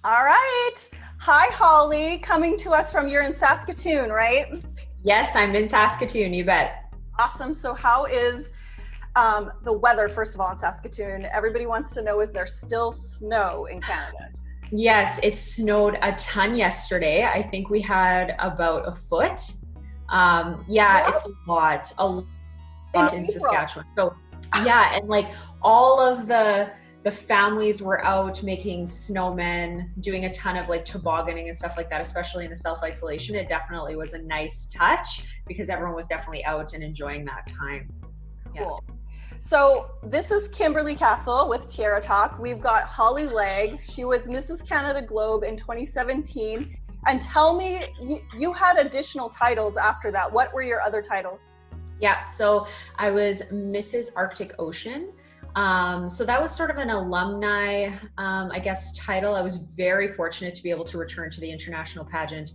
All right. Hi, Holly. Coming to us from you're in Saskatoon, right? Yes, I'm in Saskatoon, you bet. Awesome. So, how is the weather, first of all, in Saskatoon? Everybody wants to know, is there still snow in Canada? Yes, it snowed a ton yesterday. I think we had about a foot. Yeah, it's What? a In lot in April? Saskatchewan. So yeah, and like all of the families were out making snowmen, doing a ton of like tobogganing and stuff like that, especially in the self-isolation. It definitely was a nice touch because everyone was definitely out and enjoying that time. Yeah. Cool. So, this is Kimberly Castle with Tiara Talk. We've got Holly Legge. She was Mrs. Canada Globe in 2017. And tell me, you had additional titles after that. What were your other titles? Yeah, so I was Mrs. Arctic Ocean. So that was sort of an alumni, I guess, title. I was very fortunate to be able to return to the international pageant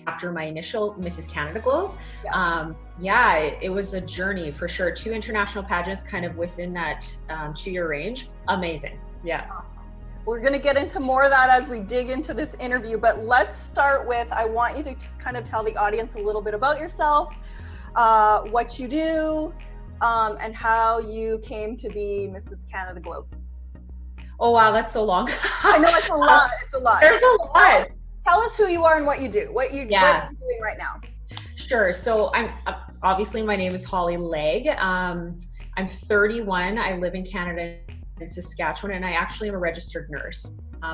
after my initial Mrs. Canada Globe. Yeah. Yeah, it was a journey for sure. Two international pageants kind of within that 2 year range. Amazing. Yeah. Awesome. We're going to get into more of that as we dig into this interview, but let's start with, I want you to just kind of tell the audience a little bit about yourself, what you do, and how you came to be Mrs. Canada Globe. Oh, wow, that's so long. I know it's a lot. It's a lot. There's a lot. Tell us who you are and what you do. What you're doing right now. Sure. So I'm obviously my name is Holly Legge. I'm 31. I live in Canada in Saskatchewan, and I actually am a registered nurse.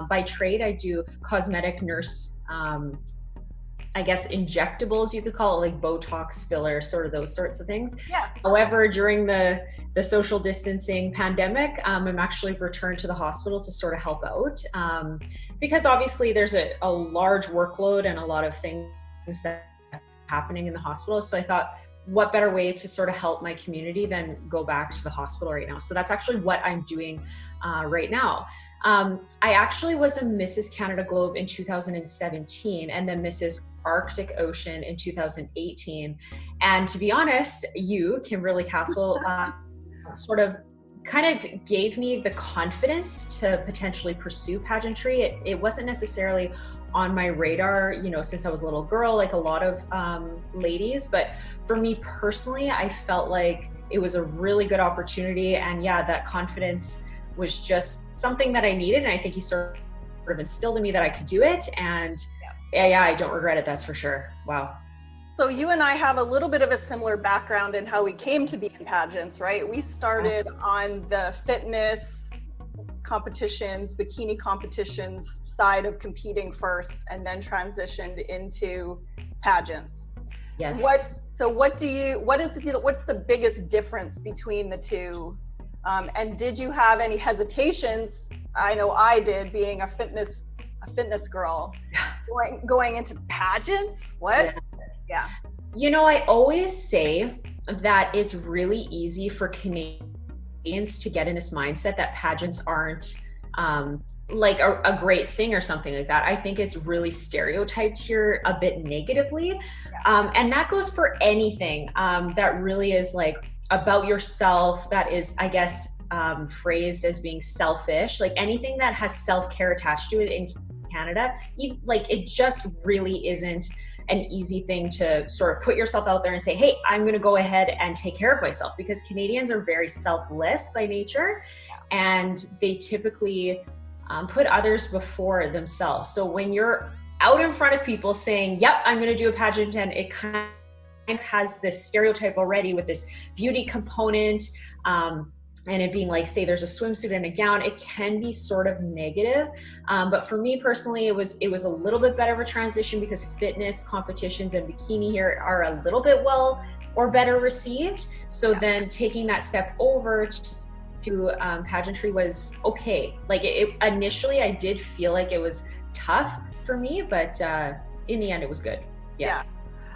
By trade, I do cosmetic nurse, I guess injectables, you could call it, like Botox, filler, sort of those sorts of things. Yeah. However, during the social distancing pandemic, I'm actually returned to the hospital to sort of help out, because obviously there's a large workload and a lot of things that are happening in the hospital. So I thought, what better way to sort of help my community than go back to the hospital right now? So that's actually what I'm doing right now. I actually was a Mrs. Canada Globe in 2017 and then Mrs. Arctic Ocean in 2018. And to be honest, you, Kimberly Castle, sort of kind of gave me the confidence to potentially pursue pageantry. It wasn't necessarily on my radar, since I was a little girl, like a lot of ladies. But for me personally, I felt like it was a really good opportunity. And yeah, that confidence was just something that I needed. And I think he sort of instilled in me that I could do it. And yeah, I don't regret it. That's for sure. Wow. So you and I have a little bit of a similar background in how we came to be in pageants, right? We started on the fitness competitions, bikini competitions side of competing first, and then transitioned into pageants. Yes. What's the biggest difference between the two? And did you have any hesitations? I know I did, being a fitness girl, going into pageants. What? Yeah. I always say that it's really easy for Canadians to get in this mindset that pageants aren't like a great thing or something like that. I think it's really stereotyped here a bit negatively. And that goes for anything that really is like about yourself, that is, I guess, phrased as being selfish, like anything that has self-care attached to it in Canada, it just really isn't an easy thing to sort of put yourself out there and say, hey, I'm going to go ahead and take care of myself, because Canadians are very selfless by nature, and they typically put others before themselves. So when you're out in front of people saying, yep, I'm going to do a pageant, and it kind of has this stereotype already with this beauty component, and it being like, say there's a swimsuit and a gown, it can be sort of negative. But for me personally, it was a little bit better of a transition, because fitness competitions and bikini here are a little bit better received. So then taking that step over to pageantry was okay. Like initially I did feel like it was tough for me, but in the end it was good. Yeah.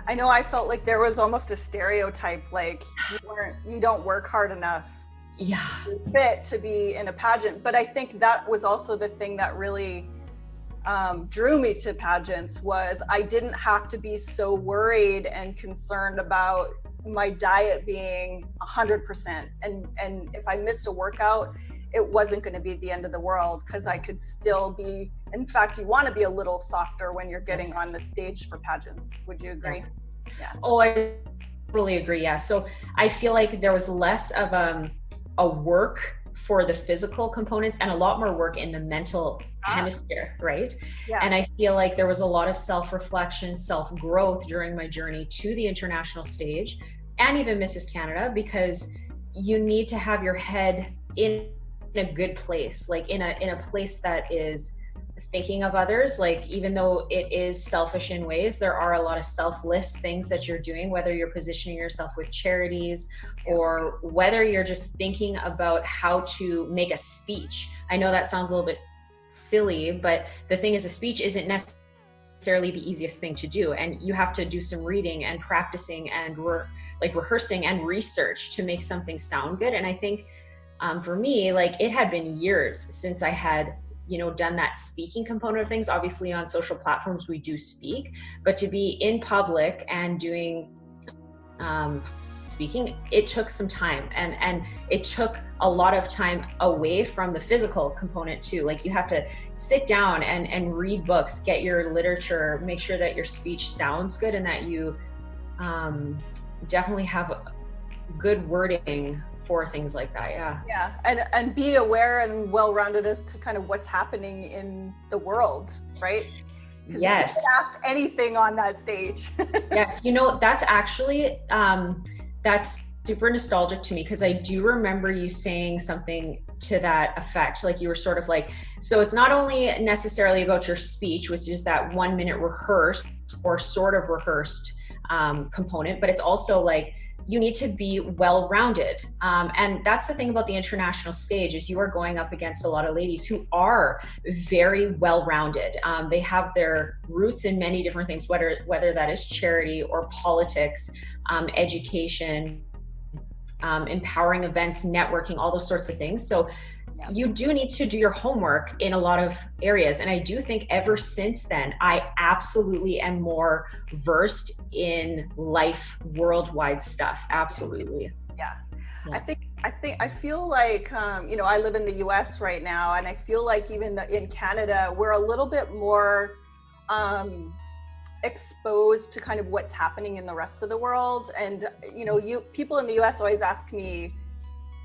I know I felt like there was almost a stereotype, like you don't work hard enough fit to be in a pageant. But I think that was also the thing that really drew me to pageants, was I didn't have to be so worried and concerned about my diet being 100%. And if I missed a workout, it wasn't going to be the end of the world, because I could still be, in fact, you want to be a little softer when you're getting on the stage for pageants. Would you agree? Yeah. Oh, I totally agree. Yeah. So I feel like there was less of a work for the physical components and a lot more work in the mental hemisphere, right? Yeah. And I feel like there was a lot of self-reflection, self-growth during my journey to the international stage and even Mrs. Canada, because you need to have your head in a good place, like in a place that is thinking of others. Like, even though it is selfish in ways, there are a lot of selfless things that you're doing, whether you're positioning yourself with charities or whether you're just thinking about how to make a speech. I know that sounds a little bit silly, but the thing is, a speech isn't necessarily the easiest thing to do, and you have to do some reading and practicing and rehearsing and research to make something sound good. And I think for me, like, it had been years since I had done that speaking component of things. Obviously on social platforms we do speak, but to be in public and doing speaking, it took some time, and it took a lot of time away from the physical component too. Like, you have to sit down and read books, get your literature, make sure that your speech sounds good, and that you definitely have good wording for things like that. Yeah, and be aware and well-rounded as to kind of what's happening in the world, right? Yes. You can't ask anything on that stage. Yes, that's actually that's super nostalgic to me, because I do remember you saying something to that effect. Like, you were sort of like, so it's not only necessarily about your speech, which is that 1 minute rehearsed or sort of rehearsed component, but it's also like, you need to be well-rounded. And that's the thing about the international stage, is you are going up against a lot of ladies who are very well-rounded. They have their roots in many different things, whether that is charity or politics, education, empowering events, networking, all those sorts of things. So you do need to do your homework in a lot of areas. And I do think ever since then, I absolutely am more versed in life worldwide stuff. Absolutely. Yeah. I feel like, I live in the US right now, and I feel like even in Canada, we're a little bit more exposed to kind of what's happening in the rest of the world. And, people in the US always ask me,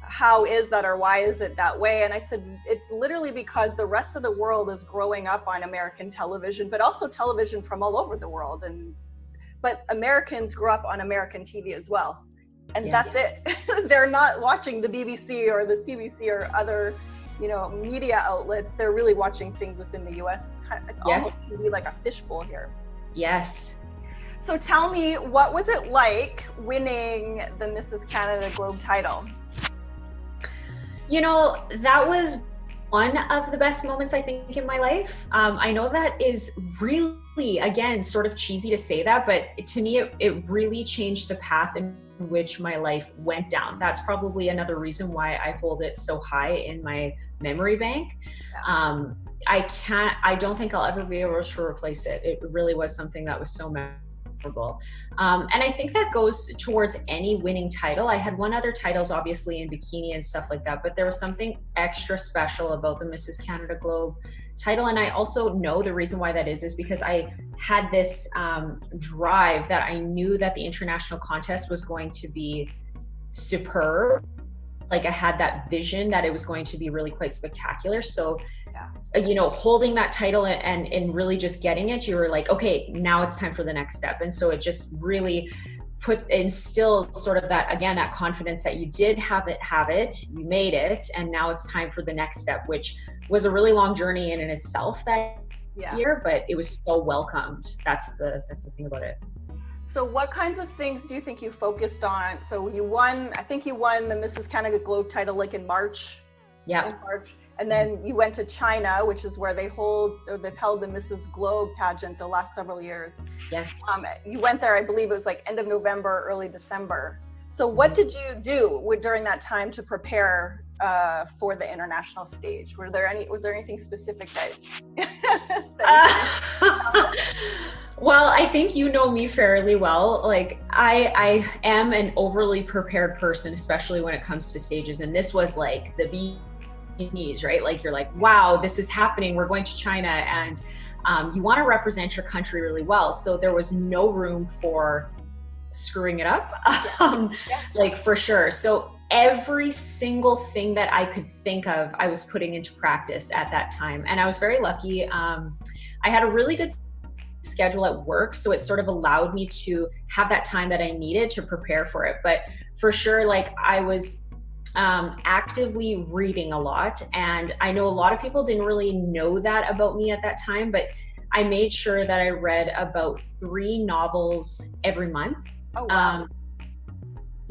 how is that, or why is it that way? And I said, it's literally because the rest of the world is growing up on American television, but also television from all over the world. But Americans grew up on American TV as well. And that's it. They're not watching the BBC or the CBC or other, media outlets. They're really watching things within the US. It's almost TV like a fishbowl here. Yes. So tell me, what was it like winning the Mrs. Canada Globe title? That was one of the best moments, I think, in my life. I know that is really, again, sort of cheesy to say that, but to me, it really changed the path in which my life went down. That's probably another reason why I hold it so high in my memory bank. I don't think I'll ever be able to replace it. It really was something that was so memorable. And I think that goes towards any winning title. I had won other titles, obviously, in bikini and stuff like that, but there was something extra special about the Mrs. Canada Globe title. And I also know the reason why that is because I had this drive that I knew that the international contest was going to be superb. Like, I had that vision that it was going to be really quite spectacular. So holding that title and really just getting it, you were like, okay, now it's time for the next step. And so it just really instilled sort of that, again, that confidence that you did have it, you made it, and now it's time for the next step, which was a really long journey in itself that year, but it was so welcomed. That's the thing about it. So what kinds of things do you think you focused on? So I think you won the Mrs. Canada Globe title like in March. Yeah. And then you went to China, which is where they've held the Mrs. Globe pageant the last several years. Yes. You went there, I believe it was like end of November, early December. So what did you do during that time to prepare for the international stage? Was there anything specific that Well, I think you know me fairly well. Like, I am an overly prepared person, especially when it comes to stages. And this was like the knees, right? Like you're like, wow, this is happening. We're going to China, and you want to represent your country really well. So there was no room for screwing it up, like for sure. So every single thing that I could think of, I was putting into practice at that time. And I was very lucky. I had a really good schedule at work, so it sort of allowed me to have that time that I needed to prepare for it. But for sure, like I was actively reading a lot, and I know a lot of people didn't really know that about me at that time, but I made sure that I read about 3 novels every month. Oh, wow.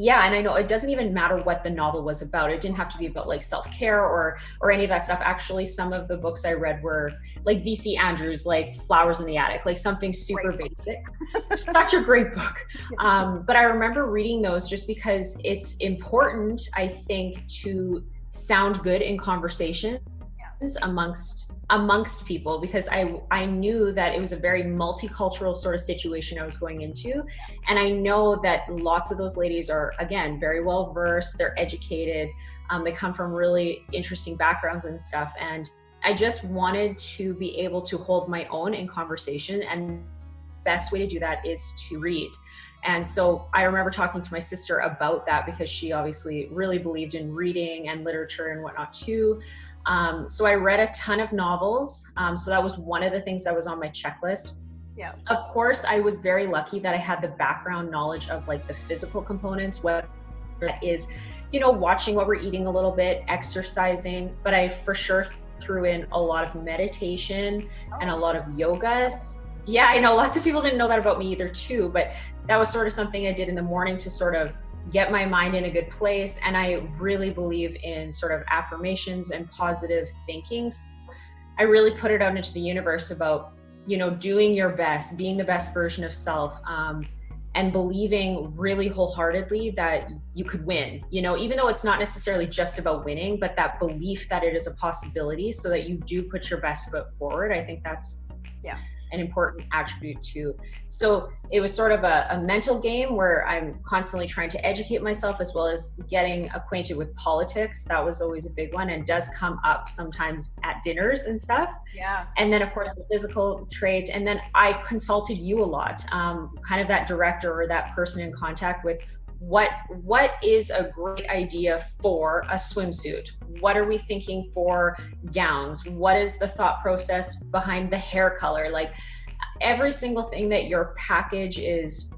Yeah, and I know it doesn't even matter what the novel was about. It didn't have to be about like self-care or any of that stuff. Actually, some of the books I read were like V.C. Andrews, like Flowers in the Attic, like something super basic. Such a great book. But I remember reading those just because it's important, I think, to sound good in conversations amongst people, because I knew that it was a very multicultural sort of situation I was going into. And I know that lots of those ladies are, again, very well versed, they're educated, they come from really interesting backgrounds and stuff. And I just wanted to be able to hold my own in conversation, and the best way to do that is to read. And so I remember talking to my sister about that, because she obviously really believed in reading and literature and whatnot too. So I read a ton of novels. So that was one of the things that was on my checklist. Yeah. Of course, I was very lucky that I had the background knowledge of like the physical components, whether that is, you know, watching what we're eating a little bit, exercising, but I for sure threw in a lot of meditation and a lot of yoga. Yeah, I know lots of people didn't know that about me either too, but that was sort of something I did in the morning to sort of get my mind in a good place. And I really believe in sort of affirmations and positive thinking. I really put it out into the universe about, you know, doing your best, being the best version of self, and believing really wholeheartedly that you could win, you know, even though it's not necessarily just about winning, but that belief that it is a possibility, so that you do put your best foot forward. I think that's an important attribute too. So it was sort of a mental game where I'm constantly trying to educate myself, as well as getting acquainted with politics. That was always a big one, and does come up sometimes at dinners and stuff. Yeah. And then of course the physical trait. And then I consulted you a lot, kind of that director or that person in contact with what is a great idea for a swimsuit? What are we thinking for gowns? What is the thought process behind the hair color? Like every single thing that your package is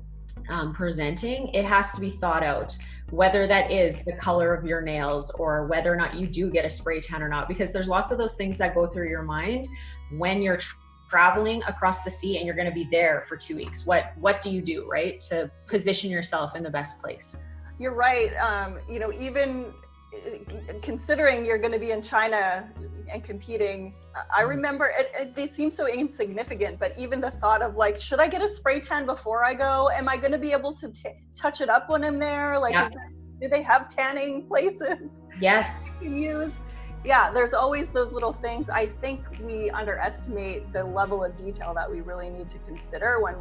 presenting, it has to be thought out, whether that is the color of your nails or whether or not you do get a spray tan or not, because there's lots of those things that go through your mind when you're traveling across the sea and you're going to be there for 2 weeks. What do you do, right, to position yourself in the best place? You're right. You know, even considering you're going to be in China and competing, I remember they seem so insignificant, but even the thought of like, should I get a spray tan before I go? Am I going to be able to touch it up when I'm there? Like, do they have tanning places? Yes. You can use? Yeah, there's always those little things. I think we underestimate the level of detail that we really need to consider when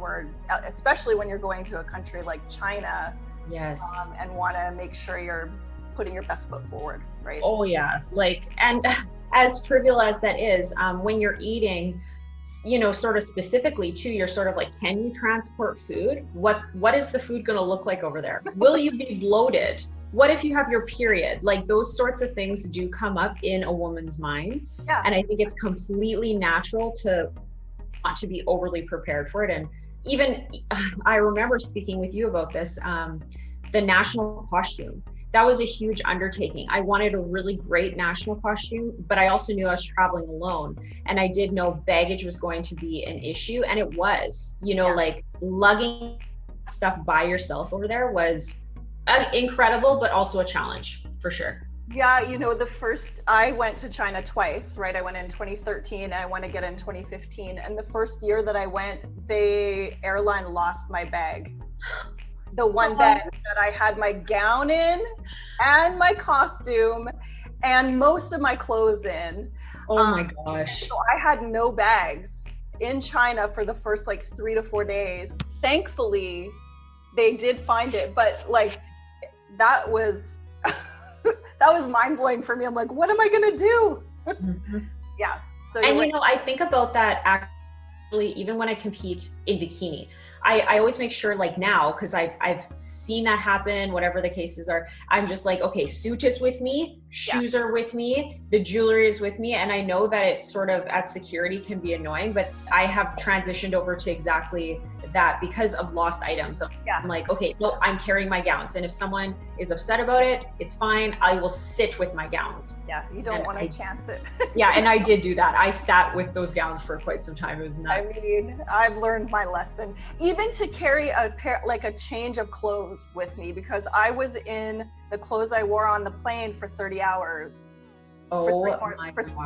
especially when you're going to a country like China. Yes. And want to make sure you're putting your best foot forward, right? Oh yeah, like, and as trivial as that is, when you're eating, you know, sort of specifically too, you're sort of like, can you transport food? What is the food going to look like over there? Will you be bloated? What if you have your period? Like those sorts of things do come up in a woman's mind. Yeah. And I think it's completely natural to want to be overly prepared for it. And even I remember speaking with you about this, the national costume. That was a huge undertaking. I wanted a really great national costume, but I also knew I was traveling alone. And I did know baggage was going to be an issue. And it was, you know, like lugging stuff by yourself over there was incredible, but also a challenge for sure. Yeah, you know, I went to China twice, right? I went in 2013 and I went again in 2015. And the first year that I went, the airline lost my bag. The one bag that I had my gown in and my costume and most of my clothes in. Oh my gosh. So I had no bags in China for the first like 3 to 4 days. Thankfully, they did find it, but like that was that was mind blowing for me. I'm like, what am I gonna do? Yeah. So and I think about that actually, even when I compete in bikini, I always make sure, like now, because I've seen that happen, whatever the cases are, I'm just like, okay, suit is with me, shoes are with me, the jewelry is with me. And I know that it sort of at security can be annoying, but I have transitioned over to exactly that because of lost items. I'm like, okay, no, I'm carrying my gowns. And if someone is upset about it, it's fine. I will sit with my gowns. Yeah, you don't want to chance it. Yeah, and I did do that. I sat with those gowns for quite some time. It was nuts. I mean, I've learned my lesson. Even to carry a pair, like a change of clothes with me, because I was in the clothes I wore on the plane for 30 hours. For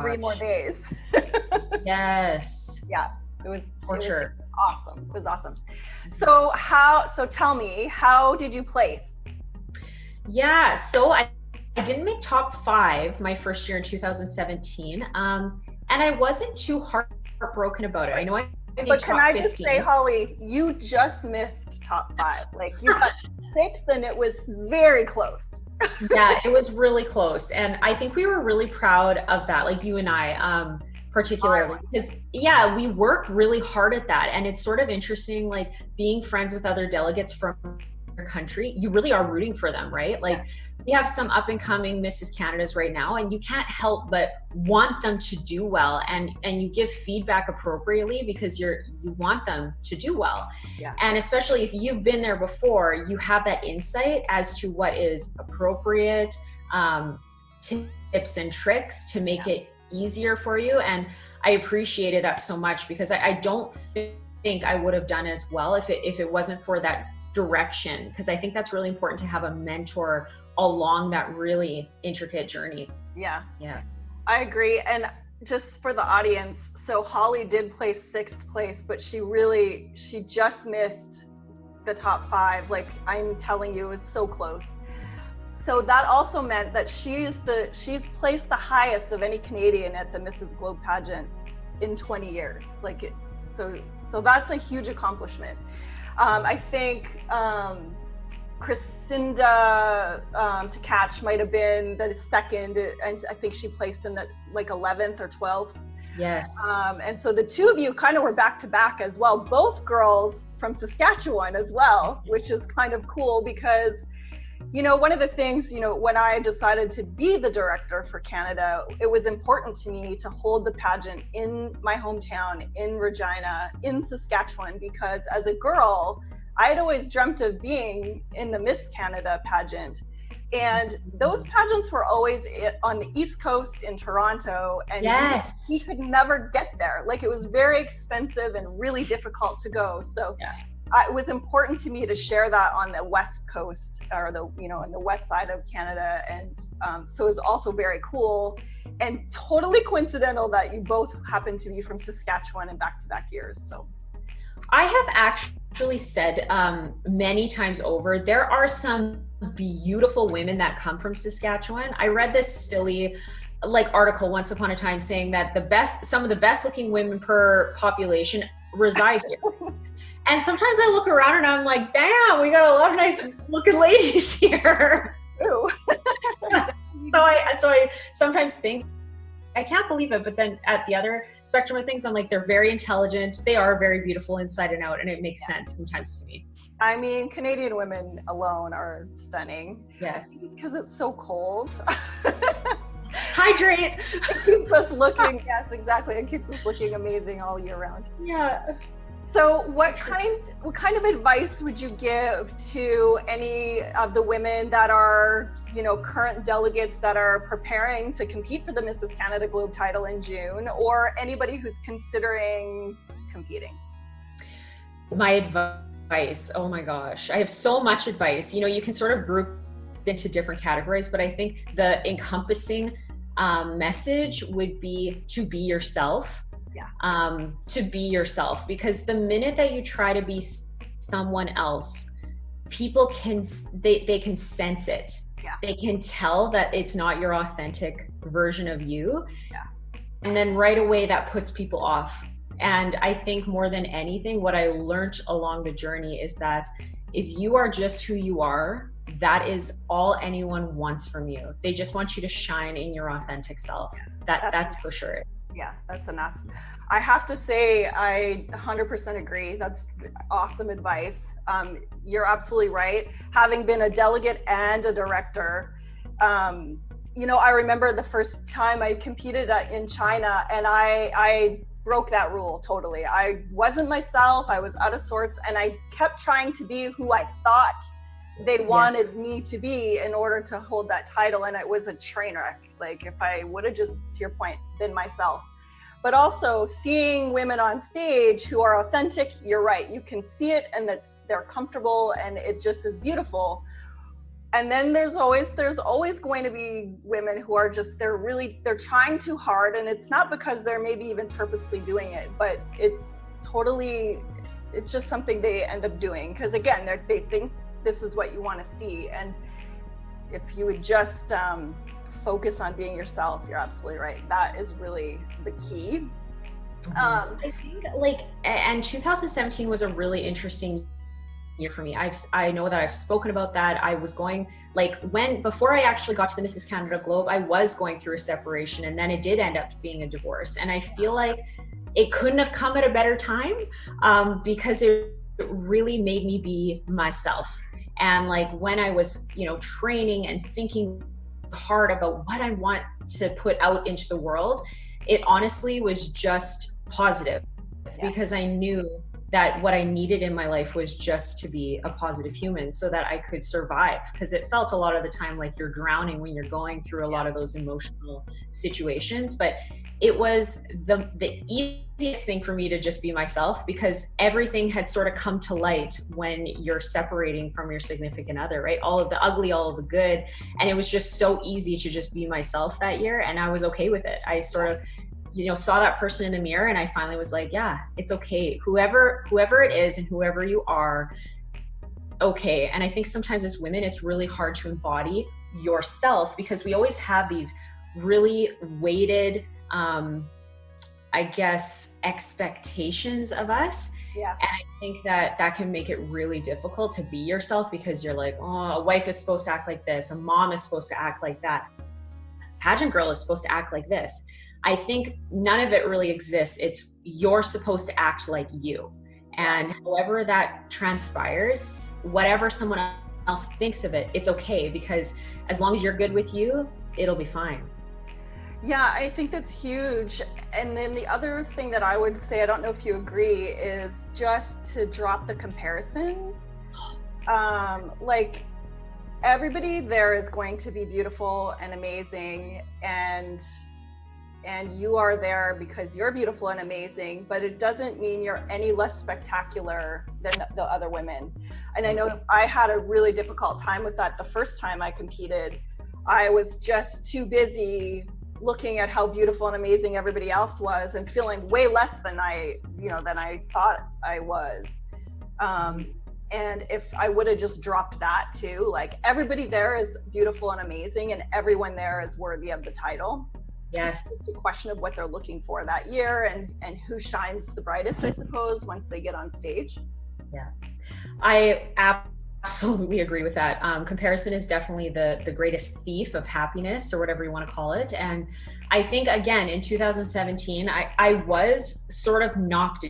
3 more days. Yes. Yeah, it was torture. Awesome. It was awesome. So tell me, how did you place? Yeah, so I didn't make top 5 my first year in 2017. And I wasn't too heartbroken about it. I know I made but top can I 15. just say, Holly, you just missed top 5. Like you got 6th and it was very close. Yeah, it was really close. And I think we were really proud of that, like you and I, particularly, because we worked really hard at that. And it's sort of interesting, like being friends with other delegates from your country, you really are rooting for them, right? Like we have some up and coming Mrs. Canadas right now, and you can't help but want them to do well, and you give feedback appropriately because you want them to do well. And especially if you've been there before, you have that insight as to what is appropriate, tips and tricks to make it easier for you. And I appreciated that so much, because I don't think I would have done as well if it wasn't for that direction, because I think that's really important to have a mentor along that really intricate journey. Yeah, I agree. And just for the audience, so Holly did place 6th place, but she just missed the top 5. Like I'm telling you, it was so close. So that also meant that she's placed the highest of any Canadian at the Mrs. Globe pageant in 20 years. So that's a huge accomplishment. I think Crescinda Tkach might have been the 2nd, and I think she placed in the 11th or 12th. Yes. And so the 2 of you kind of were back to back as well, both girls from Saskatchewan as well, which is kind of cool because, one of the things, when I decided to be the director for Canada, it was important to me to hold the pageant in my hometown, in Regina, in Saskatchewan, because as a girl, I had always dreamt of being in the Miss Canada pageant. And those pageants were always on the East Coast in Toronto, and we could never get there. Like it was very expensive and really difficult to go. So it was important to me to share that on the West Coast, or on the west side of Canada. And so it was also very cool and totally coincidental that you both happen to be from Saskatchewan in back-to-back years. So I have actually said many times over, there are some beautiful women that come from Saskatchewan. I read this silly article once upon a time saying that some of the best looking women per population reside here. And sometimes I look around and I'm like, damn, we got a lot of nice looking ladies here. So I sometimes think, I can't believe it. But then at the other spectrum of things, I'm like, they're very intelligent. They are very beautiful inside and out. And it makes sense sometimes to me. I mean, Canadian women alone are stunning. Yes. Because it's so cold. Hydrate. It keeps us looking, yes, exactly. It keeps us looking amazing all year round. Yeah. So what kind of advice would you give to any of the women that are, current delegates that are preparing to compete for the Mrs. Canada Globe title in June, or anybody who's considering competing? My advice, oh my gosh, I have so much advice. You can sort of group into different categories, but I think the encompassing message would be to be yourself. To be yourself, because the minute that you try to be someone else, people can sense it. They can tell that it's not your authentic version of you. And then right away that puts people off. And I think more than anything, what I learned along the journey is that if you are just who you are, that is all anyone wants from you. They just want you to shine in your authentic self. That's for sure. Yeah, that's enough. I have to say, I 100% agree. That's awesome advice. You're absolutely right. Having been a delegate and a director, I remember the first time I competed in China, and I broke that rule totally. I wasn't myself. I was out of sorts, and I kept trying to be who I thought they wanted me to be in order to hold that title, and it was a train wreck. Like, if I would have just, to your point, been myself. But also seeing women on stage who are authentic, you're right, you can see it, and they're comfortable, and it just is beautiful. And then there's always going to be women who are just, they're trying too hard, and it's not because they're maybe even purposely doing it, but it's just something they end up doing, because again, they think this is what you want to see. And if you would just focus on being yourself, you're absolutely right. That is really the key. I think and 2017 was a really interesting year for me. I know that I've spoken about that. I was going, before I actually got to the Mrs. Canada Globe, I was going through a separation, and then it did end up being a divorce. And I feel like it couldn't have come at a better time, because it really made me be myself. And when I was, training and thinking hard about what I want to put out into the world, it honestly was just positive, because I knew that what I needed in my life was just to be a positive human so that I could survive. Because it felt a lot of the time like you're drowning when you're going through a lot of those emotional situations. But it was the easiest thing for me to just be myself, because everything had sort of come to light when you're separating from your significant other, right? All of the ugly, all of the good. And it was just so easy to just be myself that year. And I was okay with it. I sort of, saw that person in the mirror, and I finally was like, yeah, it's okay. Whoever it is and whoever you are, okay. And I think sometimes as women, it's really hard to embody yourself, because we always have these really weighted, expectations of us. Yeah. And I think that can make it really difficult to be yourself, because you're like, oh, a wife is supposed to act like this. A mom is supposed to act like that. Pageant girl is supposed to act like this. I think none of it really exists. It's you're supposed to act like you. And however that transpires, whatever someone else thinks of it, it's okay, because as long as you're good with you, it'll be fine. Yeah, I think that's huge. And then the other thing that I would say, I don't know if you agree, is just to drop the comparisons. Everybody there is going to be beautiful and amazing, and you are there because you're beautiful and amazing, but it doesn't mean you're any less spectacular than the other women. And I know I had a really difficult time with that the first time I competed. I was just too busy looking at how beautiful and amazing everybody else was, and feeling way less than I thought I was. And if I would have just dropped that too, everybody there is beautiful and amazing, and everyone there is worthy of the title. Yes. It's just a question of what they're looking for that year, and who shines the brightest, I suppose, once they get on stage. Yeah, I absolutely agree with that. Comparison is definitely the greatest thief of happiness, or whatever you want to call it. And I think, again, in 2017, I was sort of knocked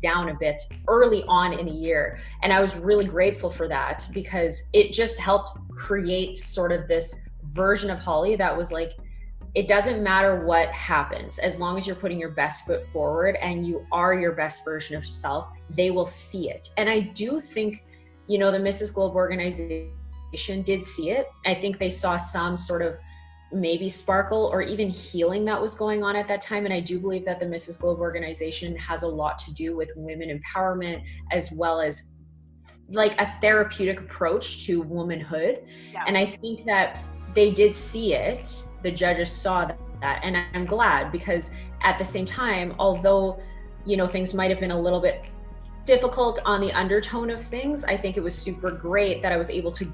down a bit early on in the year. And I was really grateful for that, because it just helped create sort of this version of Holly that was like, it doesn't matter what happens, as long as you're putting your best foot forward and you are your best version of yourself, they will see it. And I do think, the Mrs. Globe organization did see it. I think they saw some sort of maybe sparkle or even healing that was going on at that time. And I do believe that the Mrs. Globe organization has a lot to do with women empowerment, as well as a therapeutic approach to womanhood. Yeah. And I think that they did see it. The judges saw that, and I'm glad, because at the same time, although, things might have been a little bit difficult on the undertone of things, I think it was super great that I was able to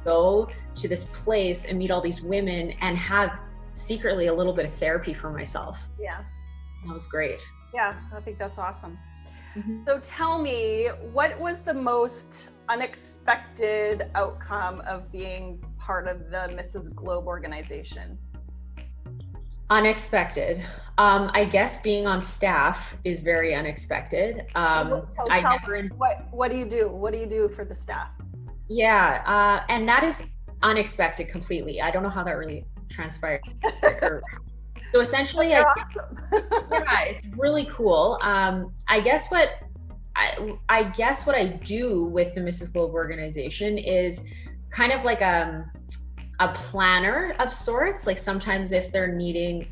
go to this place and meet all these women and have secretly a little bit of therapy for myself. Yeah. That was great. Yeah, I think that's awesome. So tell me, what was the most unexpected outcome of being part of the Mrs. Globe organization? Unexpected. I guess being on staff is very unexpected. What do you do? What do you do for the staff? Yeah, and that is unexpected completely. I don't know how that really transpired. So essentially, awesome. Yeah, it's really cool. I guess what I do with the Mrs. Globe organization is kind of like a planner of sorts. Like sometimes if they're needing,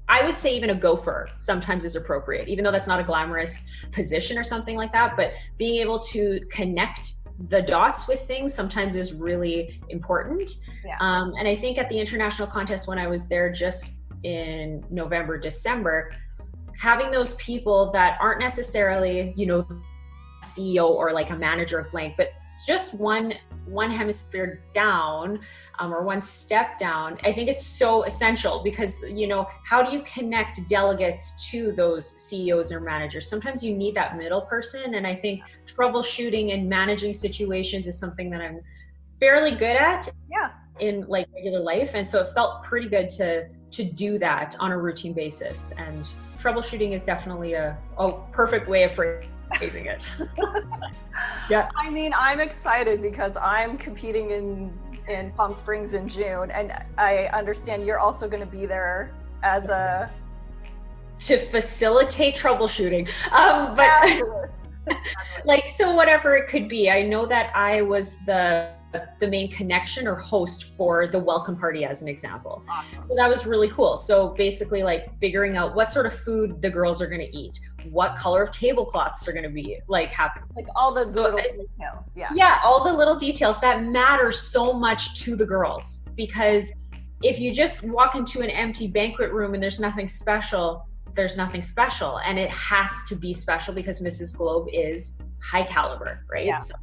I would say even a gopher sometimes is appropriate, even though that's not a glamorous position or something like that. But being able to connect the dots with things sometimes is really important. Yeah. And I think at the international contest when I was there just in November, December, having those people that aren't necessarily, CEO or like a manager of blank, but it's just one hemisphere down or one step down. I think it's so essential because, how do you connect delegates to those CEOs or managers? Sometimes you need that middle person. And I think troubleshooting and managing situations is something that I'm fairly good at in like regular life. And so it felt pretty good to do that on a routine basis. And troubleshooting is definitely a perfect way of phrasing it. Yeah. I mean, I'm excited because I'm competing in Palm Springs in June, and I understand you're also going to be there as to facilitate troubleshooting. But like, so whatever it could be, I know that I was the main connection or host for the welcome party as an example. Awesome. So that was really cool. So basically like figuring out what sort of food the girls are going to eat, what color of tablecloths are going to be like happening. Like all the little details. Yeah, all the little details that matter so much to the girls, because if you just walk into an empty banquet room and there's nothing special, and it has to be special because Mrs. Globe is high caliber, right? Yeah. So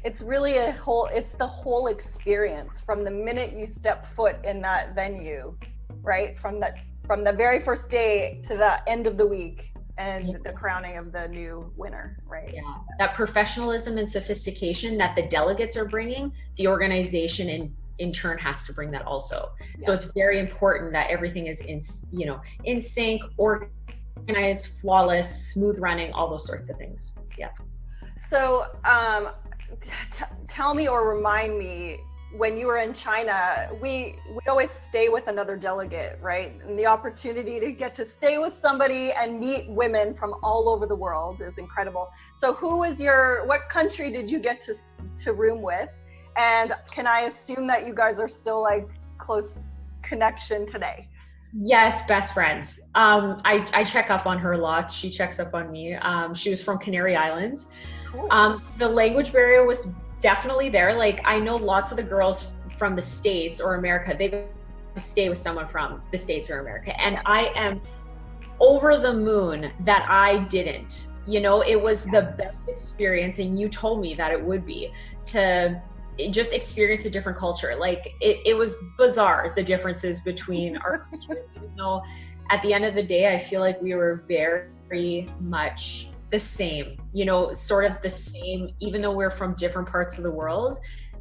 it's really it's the whole experience from the minute you step foot in that venue, right? From the very first day to the end of the week and the crowning of the new winner, right? Yeah, that professionalism and sophistication that the delegates are bringing, the organization in turn has to bring that also. Yeah. So it's very important that everything is in sync, organized, flawless, smooth running, all those sorts of things. Yeah. So tell me or remind me, when you were in China, we always stay with another delegate, right? And the opportunity to get to stay with somebody and meet women from all over the world is incredible. So what country did you get to room with? And can I assume that you guys are still like close connection today? Yes, best friends. I check up on her a lot. She checks up on me. She was from Canary Islands. Cool. The language barrier was definitely there. Like I know lots of the girls from the States or America, they stay with someone from the States or America. And I am over the moon that I didn't. It was the best experience, and you told me that it would be, to just experience a different culture. Like it was bizarre, the differences between our cultures. At the end of the day, I feel like we were very much the same, sort of the same, even though we're from different parts of the world.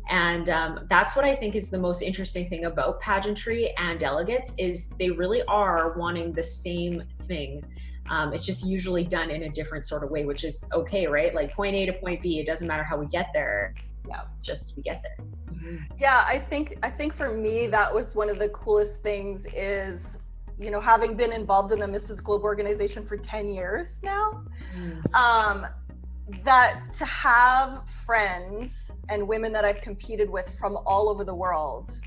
And that's what I think is the most interesting thing about pageantry and delegates, is they really are wanting the same thing. It's just usually done in a different sort of way, which is okay, right? Like point A to point B, it doesn't matter how we get there. Yeah, just we get there. Mm-hmm. Yeah, I think for me, that was one of the coolest things is, having been involved in the Mrs. Globe organization for 10 years now, that to have friends and women that I've competed with from all over the world,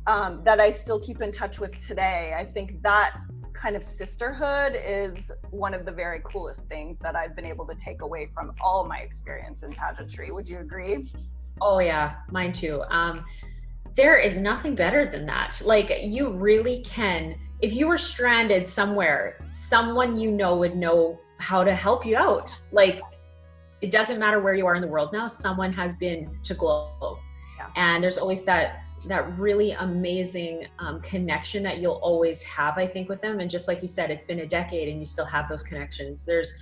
that I still keep in touch with today, I think that kind of sisterhood is one of the very coolest things that I've been able to take away from all my experience in pageantry. Would you agree? Oh yeah, mine too. There is nothing better than that. Like you really can, if you were stranded somewhere, someone would know how to help you out. Like it doesn't matter where you are in the world now, someone has been to Globe. Yeah. And there's always that really amazing connection that you'll always have, I think, with them. And just like you said, it's been a decade and you still have those connections. There's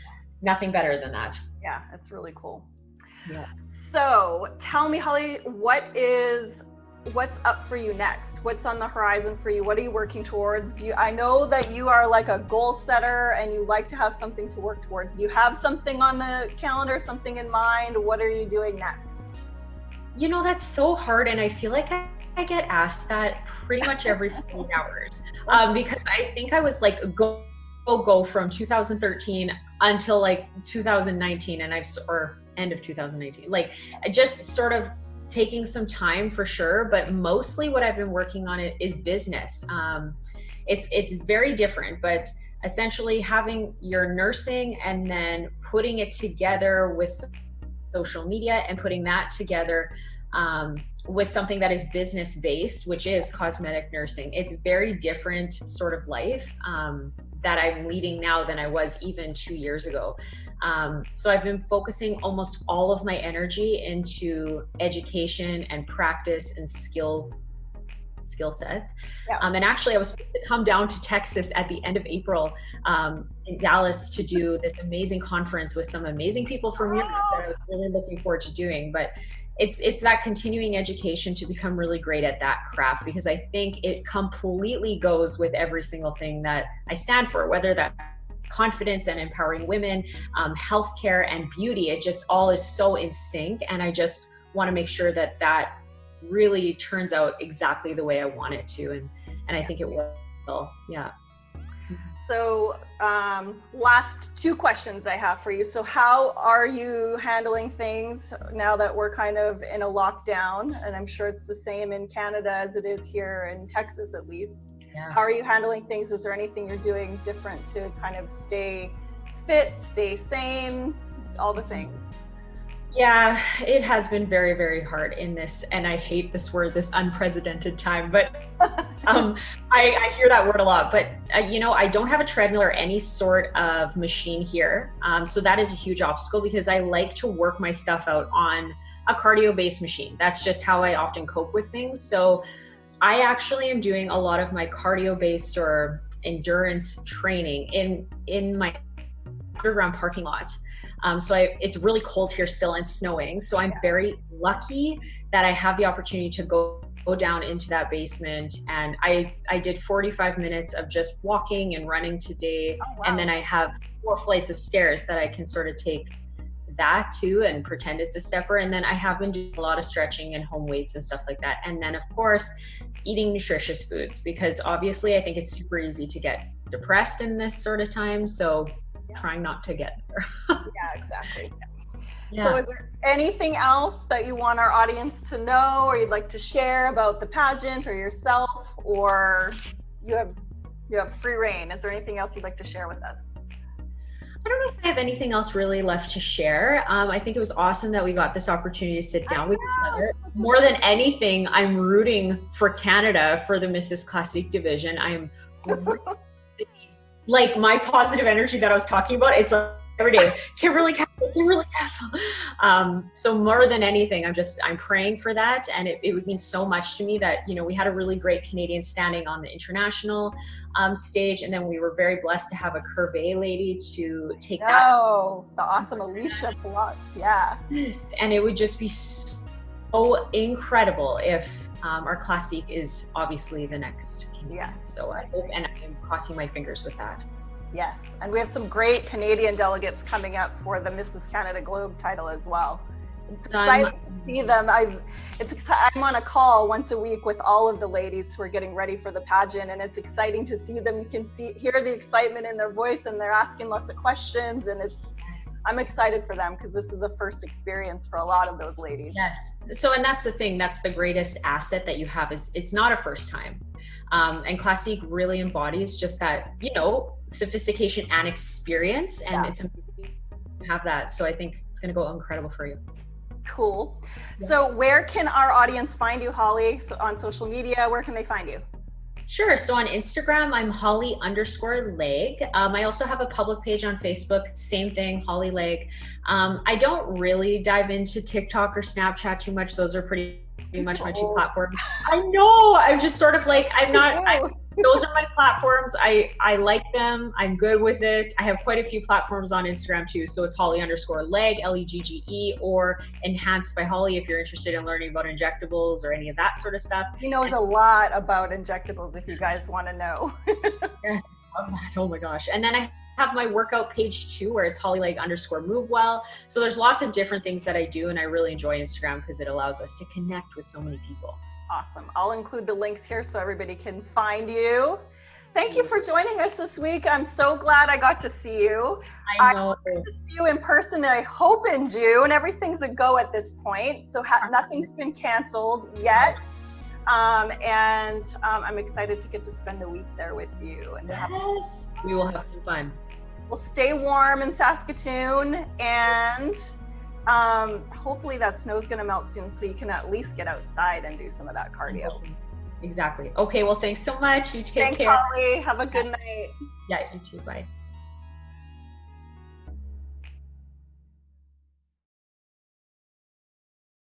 nothing better than that. Yeah, it's really cool. Yeah. So tell me, Holly, what's up for you next? What's on the horizon for you? What are you working towards? I know that you are like a goal setter and you like to have something to work towards. Do you have something on the calendar, something in mind? What are you doing next? You know, that's so hard. And I feel like I get asked that pretty much every 48 hours because I think I was like, go from 2013 until like 2019 or end of 2019, like I just sort of taking some time for sure, but mostly what I've been working on is business. It's very different, but essentially having your nursing and then putting it together with social media and putting that together with something that is business based, which is cosmetic nursing. It's very different sort of life that I'm leading now than I was even 2 years ago. So I've been focusing almost all of my energy into education and practice and skill sets. Yeah. And actually I was supposed to come down to Texas at the end of April in Dallas to do this amazing conference with some amazing people from Europe that I was really looking forward to doing. But it's that continuing education to become really great at that craft, because I think it completely goes with every single thing that I stand for, whether that confidence and empowering women, healthcare and beauty. It just all is so in sync. And I just want to make sure that that really turns out exactly the way I want it to. And I think it will. Yeah. So last two questions I have for you. So how are you handling things now that we're kind of in a lockdown? And I'm sure it's the same in Canada as it is here in Texas, at least. Yeah. How are you handling things? Is there anything you're doing different to kind of stay fit, stay sane, all the things? Yeah, it has been very, very hard in this, and I hate this word, this unprecedented time, but I hear that word a lot. But, you know, I don't have a treadmill or any sort of machine here. So that is a huge obstacle, because I like to work my stuff out on a cardio-based machine. That's just how I often cope with things. So I actually am doing a lot of my cardio-based or endurance training in my underground parking lot. So it's really cold here still and snowing. So I'm very lucky that I have the opportunity to go down into that basement. And I did 45 minutes of just walking and running today. Oh, wow. And then I have 4 flights of stairs that I can sort of take that too and pretend it's a stepper. And then I have been doing a lot of stretching and home weights and stuff like that. And then of course, eating nutritious foods, because obviously I think it's super easy to get depressed in this sort of time. So trying not to get there. Yeah, exactly. Yeah. So is there anything else that you want our audience to know or you'd like to share about the pageant or yourself, or you have free reign? Is there anything else you'd like to share with us? I don't know if I have anything else really left to share. I think it was awesome that we got this opportunity to sit down with each other. More than anything, I'm rooting for Canada for the Mrs. Classique division. I'm like my positive energy that I was talking about, it's like every day, Kimberly Castle. So more than anything, I'm praying for that. And it would mean so much to me that, you know, we had a really great Canadian standing on the international stage. And then we were very blessed to have a curvy lady to take that. Oh, the awesome Alicia Plots. Yeah. Yes. And it would just be so incredible if our Classique is obviously the next Canadian. Yeah. So I hope, and I'm crossing my fingers with that. Yes, and we have some great Canadian delegates coming up for the Mrs. Canada Globe title as well. It's exciting to see them. I'm on a call once a week with all of the ladies who are getting ready for the pageant, and it's exciting to see them. You can hear the excitement in their voice, and they're asking lots of questions, and I'm excited for them because this is a first experience for a lot of those ladies. Yes. So, and that's the thing, that's the greatest asset that you have, is it's not a first time. And Classique really embodies just that, you know, sophistication and experience. And it's amazing to have that. So I think it's going to go incredible for you. Cool. Yeah. So where can our audience find you, Holly? So on social media, where can they find you? Sure. So on Instagram, I'm Holly_Legge. I also have a public page on Facebook, same thing, Holly Legge. I don't really dive into TikTok or Snapchat too much. Those are pretty much my 2 platforms. I know. I'm just sort of like, those are my platforms. I like them. I'm good with it. I have quite a few platforms on Instagram too. So it's Holly_Legge, Legge, or Enhanced by Holly if you're interested in learning about injectables or any of that sort of stuff. He knows a lot about injectables if you guys want to know. Yes, I love that. Oh my gosh. And then I have my workout page too, where it's Holly_Movewell. So there's lots of different things that I do, and I really enjoy Instagram because it allows us to connect with so many people. Awesome. I'll include the links here so everybody can find you. Thank you for joining us this week. I'm so glad I got to see you. I know. I got to see you in person, I hope in June. Everything's a go at this point, so nothing's been canceled yet. I'm excited to get to spend a week there with you. And yes, we will have some fun. We'll stay warm in Saskatoon, and hopefully that snow's going to melt soon so you can at least get outside and do some of that cardio. Exactly. Okay, well, thanks so much. You take care. Thanks, Holly. Have a good night. Yeah, you too. Bye.